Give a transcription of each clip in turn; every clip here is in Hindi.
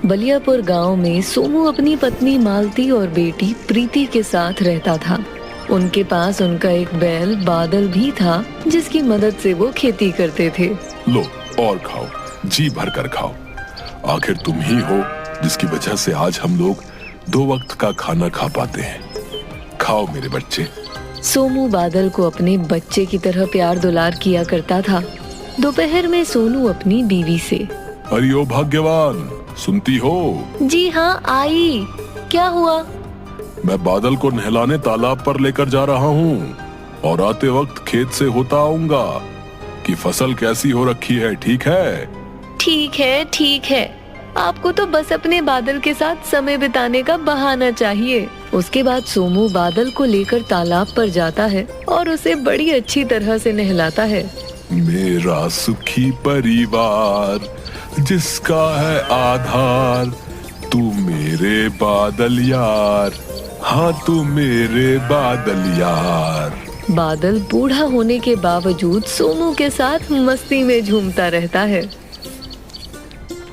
बलियापुर गांव में सोमू अपनी पत्नी मालती और बेटी प्रीति के साथ रहता था। उनके पास उनका एक बैल बादल भी था, जिसकी मदद से वो खेती करते थे। लो और खाओ, जी भर कर खाओ। आखिर तुम ही हो जिसकी वजह से आज हम लोग 2 वक्त का खाना खा पाते हैं। खाओ मेरे बच्चे। सोमू बादल को अपने बच्चे की तरह प्यार दुलार किया करता था। दोपहर में सोनू अपनी बीवी से, अरे ओ भाग्यवान, सुनती हो? जी हाँ आई। क्या हुआ? मैं बादल को नहलाने तालाब पर लेकर जा रहा हूँ और आते वक्त खेत से होता आऊंगा कि फसल कैसी हो रखी है। ठीक है? ठीक है, ठीक है। आपको तो बस अपने बादल के साथ समय बिताने का बहाना चाहिए। उसके बाद सोमू बादल को लेकर तालाब पर जाता है और उसे बड़ी अच्छी तरह से नहलाता है। मेरा सुखी परिवार जिसका है आधार, तू मेरे बादल यार, हाँ तू मेरे बादल यार। बादल बूढ़ा होने के बावजूद सोमू के साथ मस्ती में झूमता रहता है।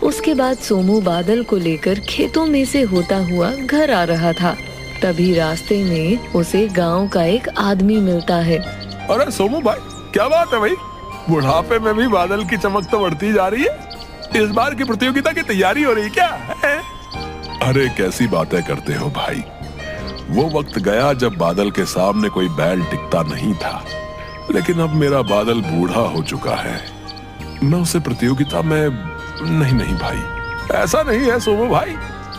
उसके बाद सोमू बादल को लेकर खेतों में से होता हुआ घर आ रहा था। तभी रास्ते में उसे गांव का एक आदमी मिलता है। अरे सोमू भाई, क्या बात है भाई? बुढ़ापे में भी बादल की चमक तो बढ़ती जा रही है। इस बार की प्रतियोगिता की तैयारी हो रही क्या है? अरे कैसी बातें करते हो भाई। वो वक्त गया जब बादल के सामने कोई बैल टिकता नहीं था, लेकिन अब मेरा बादल बूढ़ा हो चुका है। मैं उसे प्रतियोगिता में नहीं भाई, ऐसा नहीं है सोमू भाई।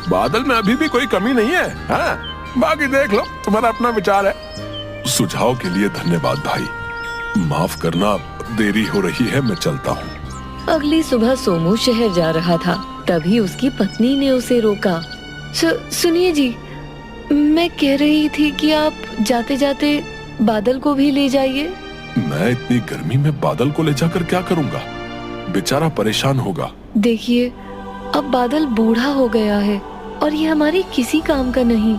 बादल में अभी भी कोई कमी नहीं है। हाँ, बाकी देख लो, तुम्हारा अपना विचार है। सुझाव के लिए धन्यवाद भाई। माफ करना, देरी हो रही है, मैं चलता हूँ। अगली सुबह सोमू शहर जा रहा था। तभी उसकी पत्नी ने उसे रोका। सुनिए जी, मैं कह रही थी कि आप जाते जाते बादल को भी ले जाइए। मैं इतनी गर्मी में बादल को ले जाकर क्या करूँगा? बेचारा परेशान होगा। देखिए, अब बादल बूढ़ा हो गया है और ये हमारे किसी काम का नहीं।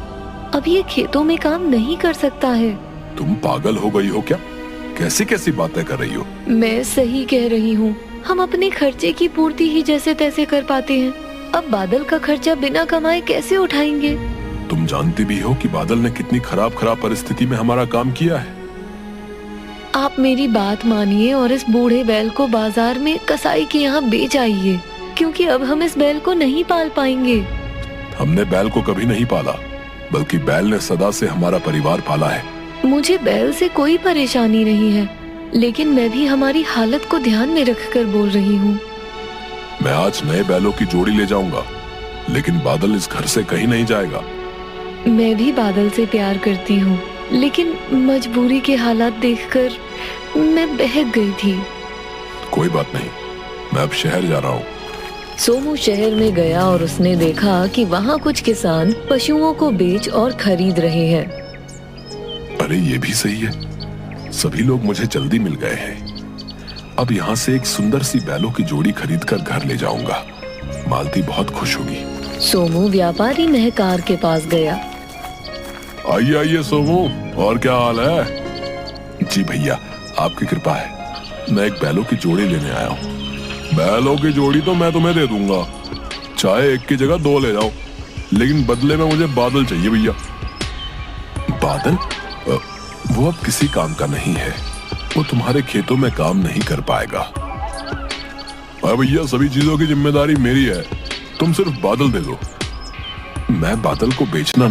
अब ये खेतों में काम नहीं कर सकता है। तुम पागल हो गई हो क्या? कैसी कैसी बातें कर रही हो? मैं सही कह रही हूँ। हम अपने खर्चे की पूर्ति ही जैसे तैसे कर पाते हैं। अब बादल का खर्चा बिना कमाए कैसे उठाएंगे? तुम जानती भी हो कि बादल ने कितनी खराब परिस्थिति में हमारा काम किया है। आप मेरी बात मानिए और इस बूढ़े बैल को बाजार में कसाई के यहाँ बेच आइए, क्योंकि अब हम इस बैल को नहीं पाल पाएंगे। हमने बैल को कभी नहीं पाला, बल्कि बैल ने सदा से हमारा परिवार पाला है। मुझे बैल से कोई परेशानी नहीं है, लेकिन मैं भी हमारी हालत को ध्यान में रखकर बोल रही हूँ। मैं आज नए बैलों की जोड़ी ले जाऊंगा, लेकिन बादल इस घर से कहीं नहीं जाएगा। मैं भी बादल से प्यार करती हूँ, लेकिन मजबूरी के हालात देखकर मैं बहक गई थी। कोई बात नहीं, मैं अब शहर जा रहा हूँ। सोमू शहर में गया और उसने देखा कि वहाँ कुछ किसान पशुओं को बेच और खरीद रहे हैं। अरे ये भी सही है, सभी लोग मुझे जल्दी मिल गए हैं। अब यहाँ से एक सुंदर सी बैलों की जोड़ी खरीदकर घर ले जाऊंगा। मालती बहुत खुश होगी। सोमू व्यापारी महकार के पास गया। आइए आइए सोमू, और क्या हाल है? जी भैया, आपकी कृपा है। मैं एक बैलों की जोड़ी लेने आया हूँ। बैलों की जोड़ी तो मैं तुम्हें दे दूंगा, चाहे एक की जगह 2 ले जाओ, लेकिन बदले में मुझे बादल चाहिए भैया। बादल? वो अब किसी काम का नहीं है। वो तुम्हारे खेतों में काम नहीं कर पाएगा। अरे भैया, सभी चीजों की जिम्मेदारी मेरी है, तुम सिर्फ बादल दे दो। मैं बादल को बेचना